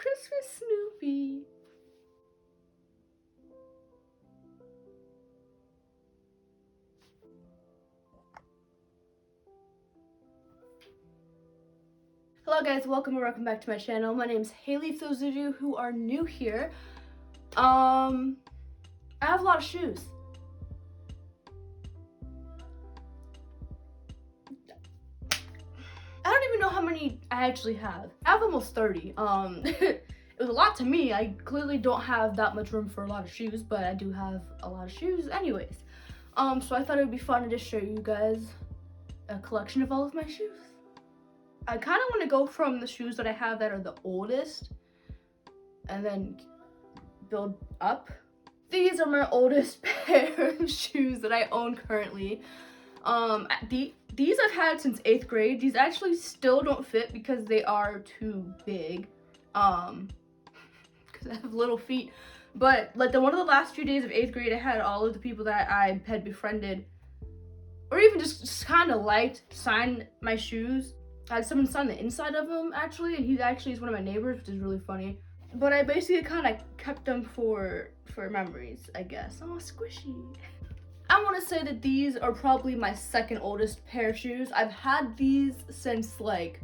Christmas Snoopy. Hello guys, welcome or welcome back to my channel. My name's Haley. For those of you who are new here, I have a lot of shoes. I don't even know how many I actually have. I have almost 30. It was a lot to me. I clearly don't have that much room for a lot of shoes, but I do have a lot of shoes anyways. So I thought it would be fun to just show you guys a collection of all of my shoes. I kind of want to go from the shoes that I have that are the oldest and then build up. These are my oldest pair of shoes that I own currently. These I've had since 8th grade. These actually still don't fit because they are too big. Because I have little feet. But like one of the last few days of 8th grade, I had all of the people that I had befriended or even just kind of liked sign my shoes. I had someone sign the inside of them actually, and he actually is one of my neighbors, which is really funny. But I basically kind of kept them for memories, I guess. Oh, squishy. I want to say that these are probably my second oldest pair of shoes. I've had these since like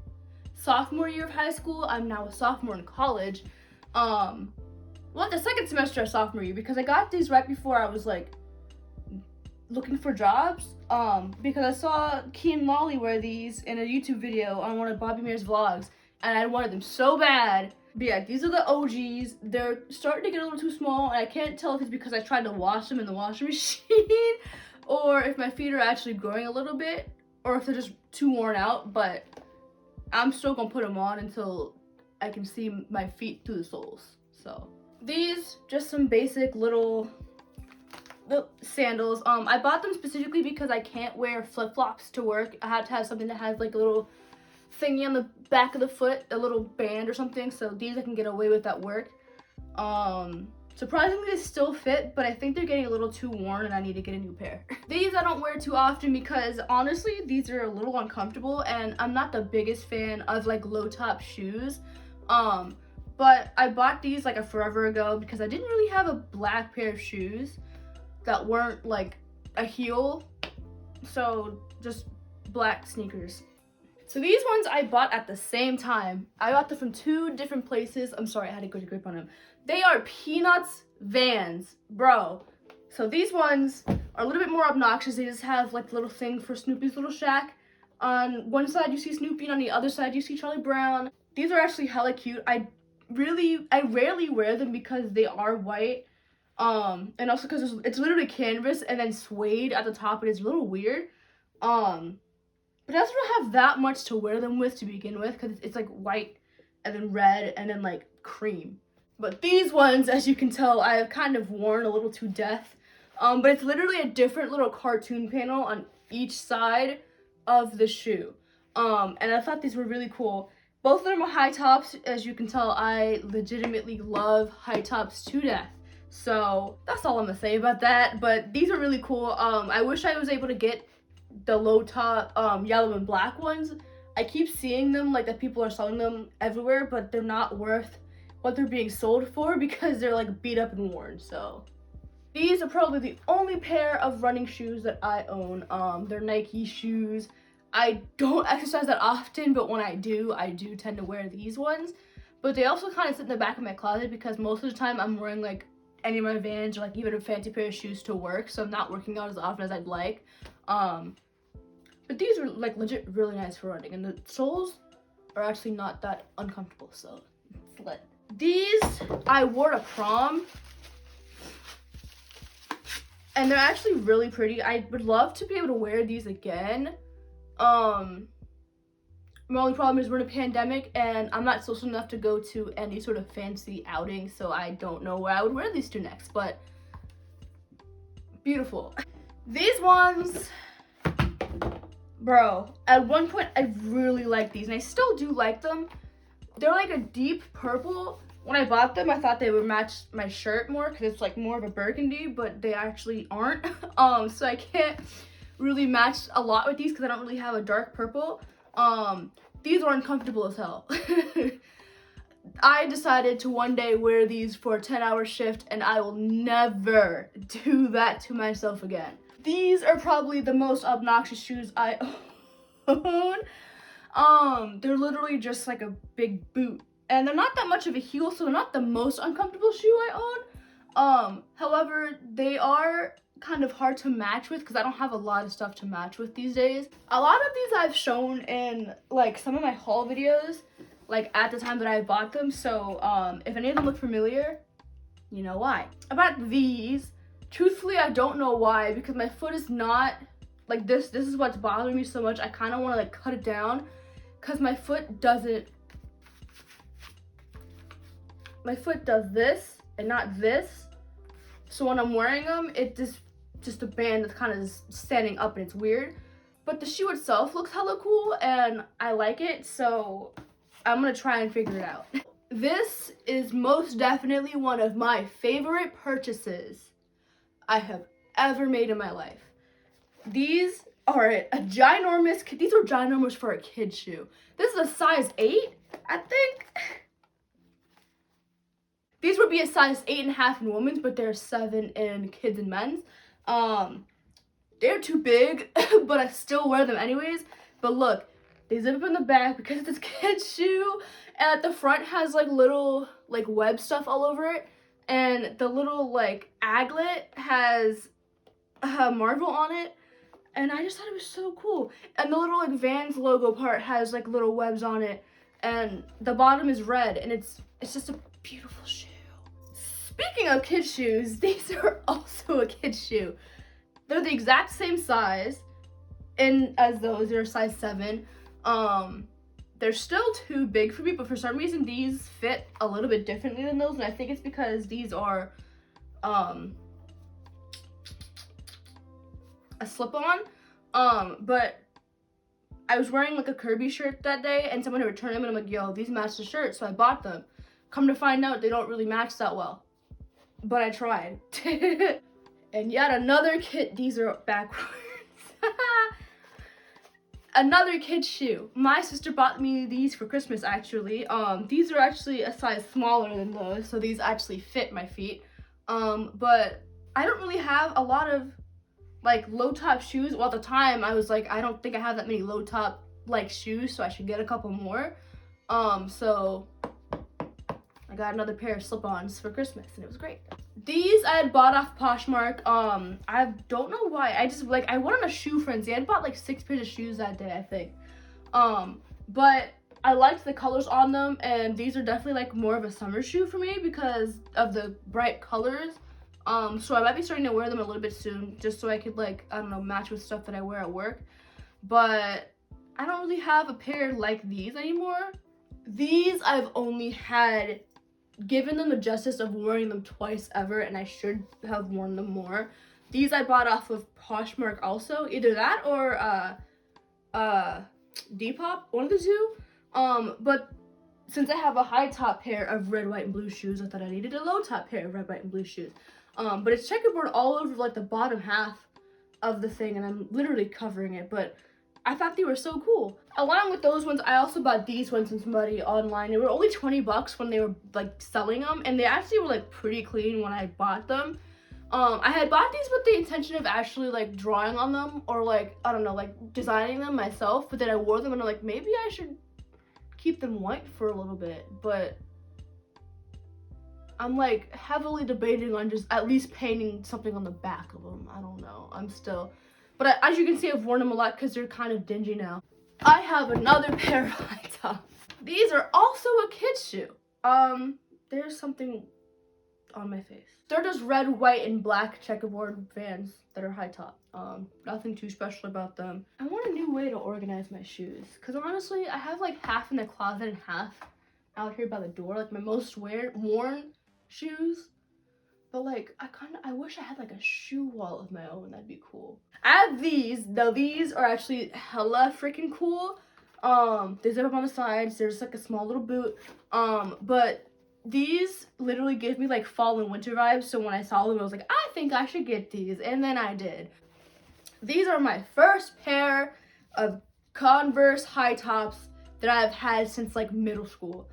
sophomore year of high school. I'm now a sophomore in college. Well, the second semester of sophomore year, because I got these right before I was like looking for jobs, because I saw Key and Molly wear these in a YouTube video on one of Bobby Mears vlogs, and I wanted them so bad. But yeah, these are the OGs. They're starting to get a little too small, and I can't tell if it's because I tried to wash them in the washing machine or if my feet are actually growing a little bit or if they're just too worn out, but I'm still gonna put them on until I can see my feet through the soles. So these, just some basic little sandals. I bought them specifically because I can't wear flip-flops to work. I had to have something that has like a little thingy on the back of the foot, a little band or something, so these I can get away with at work. Surprisingly they still fit, but I think they're getting a little too worn and I need to get a new pair. These I don't wear too often because honestly these are a little uncomfortable and I'm not the biggest fan of like low top shoes. But I bought these like a forever ago because I didn't really have a black pair of shoes that weren't like a heel, so just black sneakers. So these ones I bought at the same time. I got them from two different places. I'm sorry, I had a good grip on them. They are Peanuts Vans, bro. So these ones are a little bit more obnoxious. They just have like the little thing for Snoopy's little shack. On one side you see Snoopy, and on the other side you see Charlie Brown. These are actually hella cute. I rarely wear them because they are white. And also because it's literally canvas and then suede at the top. It is a little weird. But I also don't have that much to wear them with to begin with because it's like white and then red and then like cream. But these ones, as you can tell, I have kind of worn a little to death. But it's literally a different little cartoon panel on each side of the shoe. And I thought these were really cool. Both of them are high tops. As you can tell, I legitimately love high tops to death. So that's all I'm gonna say about that. But these are really cool. I wish I was able to get the low top yellow and black ones. I keep seeing them, like that people are selling them everywhere, but they're not worth what they're being sold for because they're like beat up and worn. So these are probably the only pair of running shoes that I own. They're Nike shoes. I don't exercise that often, but when I do tend to wear these ones. But they also kind of sit in the back of my closet because most of the time I'm wearing like any of my Vans or like even a fancy pair of shoes to work, so I'm not working out as often as I'd like. But these are like legit really nice for running, and the soles are actually not that uncomfortable, so it's lit. These I wore to prom, and they're actually really pretty. I would love to be able to wear these again. My only problem is we're in a pandemic and I'm not social enough to go to any sort of fancy outing, so I don't know where I would wear these to next, but beautiful. These ones, bro, at one point I really liked these and I still do like them. They're like a deep purple. When I bought them I thought they would match my shirt more because it's like more of a burgundy, but they actually aren't. So I can't really match a lot with these because I don't really have a dark purple. These are uncomfortable as hell. I decided to one day wear these for a 10-hour shift, and I will never do that to myself again. These are probably the most obnoxious shoes I own. They're literally just like a big boot, and they're not that much of a heel, so they're not the most uncomfortable shoe I own. However, they are kind of hard to match with because I don't have a lot of stuff to match with these days. A lot of these I've shown in like some of my haul videos, like at the time that I bought them, so if any of them look familiar, you know why. About these, truthfully, I don't know why, because my foot is not like this. This is what's bothering me so much. I kind of want to like cut it down because my foot does this and not this. So when I'm wearing them, it just a band that's kind of standing up and it's weird. But the shoe itself looks hella cool and I like it, so I'm gonna try and figure it out. This is most definitely one of my favorite purchases I have ever made in my life. These are these are ginormous for a kid shoe. This is a size 8, I think. These would be a size 8.5 in women's, but they're 7 in kids and men's. They're too big, but I still wear them anyways. But look, they zip up in the back because it's this kid's shoe, and at the front has like little like web stuff all over it, and the little like aglet has Marvel on it, and I just thought it was so cool. And the little like Vans logo part has like little webs on it, and the bottom is red, and it's just a beautiful shoe. Speaking of kid shoes, these are also a kid shoe. They're the exact same size as those. They're size 7. They're still too big for me, but for some reason these fit a little bit differently than those, and I think it's because these are a slip-on. But I was wearing like a Kirby shirt that day, and someone had returned them, and I'm like, yo, these match the shirt, so I bought them. Come to find out, they don't really match that well, but I tried. And yet another kid, these are backwards. Another kid's shoe. My sister bought me these for Christmas, actually. These are actually a size smaller than those, so these actually fit my feet. But I don't really have a lot of like low top shoes. Well, at the time I was like, I don't think I have that many low top like shoes, so I should get a couple more. So I got another pair of slip-ons for Christmas, and it was great. These I had bought off Poshmark. I don't know why. I went on a shoe frenzy. I had bought like 6 pairs of shoes that day, I think. But I liked the colors on them, and these are definitely like more of a summer shoe for me because of the bright colors. So I might be starting to wear them a little bit soon, just so I could like, I don't know, match with stuff that I wear at work. But I don't really have a pair like these anymore. These I've only given them the justice of wearing them twice ever, and I should have worn them more. These I bought off of Poshmark also, either that or Depop, one of the two. But since I have a high top pair of red, white, and blue shoes, I thought I needed a low top pair of red, white, and blue shoes. But it's checkerboard all over like the bottom half of the thing, and I'm literally covering it, but I thought they were so cool. Along with those ones, I also bought these ones from somebody online. They were only 20 bucks when they were like selling them, and they actually were like pretty clean when I bought them. I had bought these with the intention of actually like drawing on them or like, I don't know, like designing them myself, but then I wore them and I'm like, maybe I should keep them white for a little bit, but I'm like heavily debating on just at least painting something on the back of them. I don't know, but as you can see, I've worn them a lot because they're kind of dingy now. I have another pair of high tops. These are also a kid's shoe. There's something on my face. They're just red, white, and black checkerboard Vans that are high top. Nothing too special about them. I want a new way to organize my shoes, because honestly, I have like half in the closet and half out here by the door, like my most worn shoes. But like, I wish I had like a shoe wall of my own. That'd be cool. I have these. Now these are actually hella freaking cool. They zip up on the sides. There's like a small little boot. But these literally give me like fall and winter vibes. So when I saw them, I was like, I think I should get these. And then I did. These are my first pair of Converse high tops that I've had since like middle school.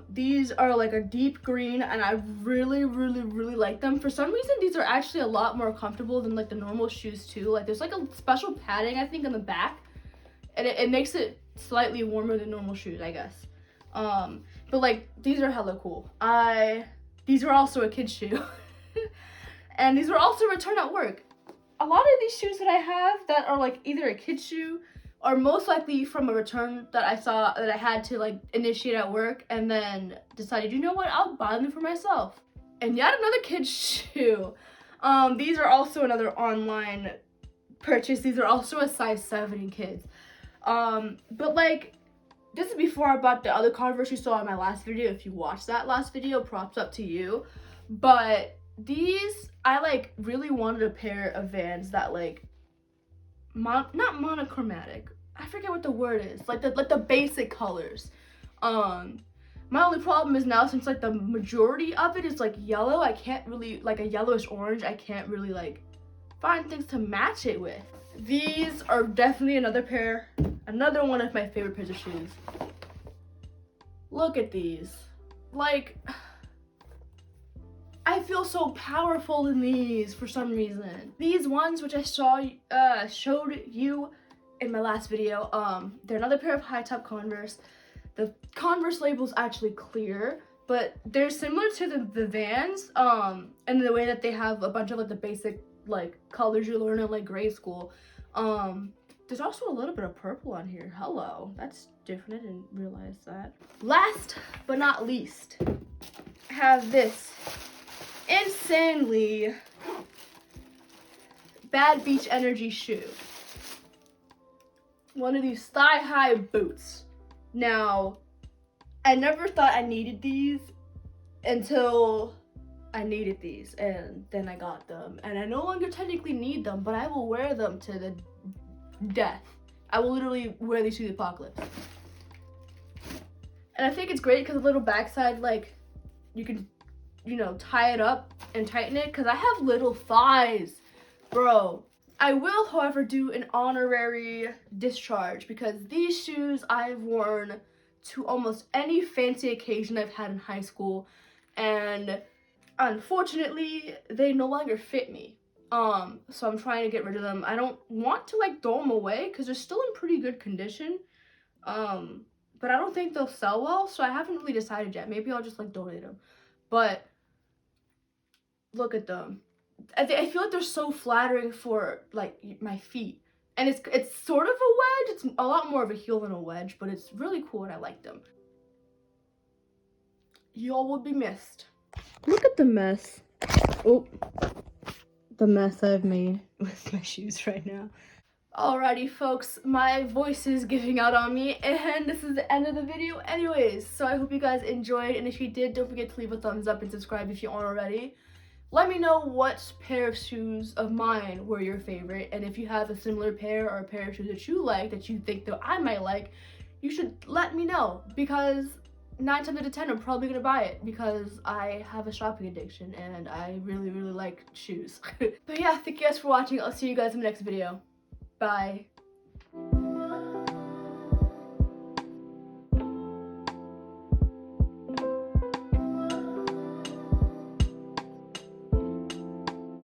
These are like a deep green, and I really like them. For some reason, these are actually a lot more comfortable than like the normal shoes too. Like there's like a special padding, I think, on the back, and it makes it slightly warmer than normal shoes, I guess. But like these are hella cool. These are also a kid's shoe. And these were also returned at work. A lot of these shoes that I have that are like either a kid's shoe are most likely from a return that I saw that I had to like initiate at work, and then decided, you know what, I'll buy them for myself. And yet another kid's shoe. These are also another online purchase. These are also a size 7 in kids. But like, this is before I bought the other Converse you saw in my last video. If you watched that last video, props up to you. But these, I like really wanted a pair of Vans that like not monochromatic, I forget what the word is, like the basic colors. My only problem is now, since like the majority of it is like yellow, I can't really, like a yellowish orange, I can't really like find things to match it with. These are definitely another one of my favorite pairs of shoes. Look at these. Like, I feel so powerful in these for some reason. These ones, which I showed you in my last video, they're another pair of high top Converse. The Converse label is actually clear, but they're similar to the Vans, in the way that they have a bunch of like the basic like colors you learn in like grade school. There's also a little bit of purple on here. Hello, that's different. I didn't realize that. Last but not least, I have this insanely bad beach energy shoe. One of these thigh-high boots. Now, I never thought I needed these until I needed these, and then I got them. And I no longer technically need them, but I will wear them to the death. I will literally wear these to the apocalypse. And I think it's great because the little backside, like, you can, you know, tie it up and tighten it, because I have little thighs, bro. I will, however, do an honorary discharge, because these shoes I've worn to almost any fancy occasion I've had in high school, and unfortunately, they no longer fit me. So I'm trying to get rid of them. I don't want to like throw them away because they're still in pretty good condition. But I don't think they'll sell well, so I haven't really decided yet. Maybe I'll just like donate them. But look at them. I feel like they're so flattering for like my feet. And it's sort of a wedge. It's a lot more of a heel than a wedge, but it's really cool and I like them. Y'all will be missed. Look at the mess. Oh, the mess I've made with my shoes right now. Alrighty folks, my voice is giving out on me, and this is the end of the video anyways. So I hope you guys enjoyed, and if you did, don't forget to leave a thumbs up and subscribe if you aren't already. Let me know what pair of shoes of mine were your favorite, and if you have a similar pair or a pair of shoes that you like, that you think that I might like, you should let me know, because 9 times out of 10 I'm probably gonna buy it, because I have a shopping addiction and I really like shoes. But yeah, thank you guys for watching. I'll see you guys in the next video. Bye.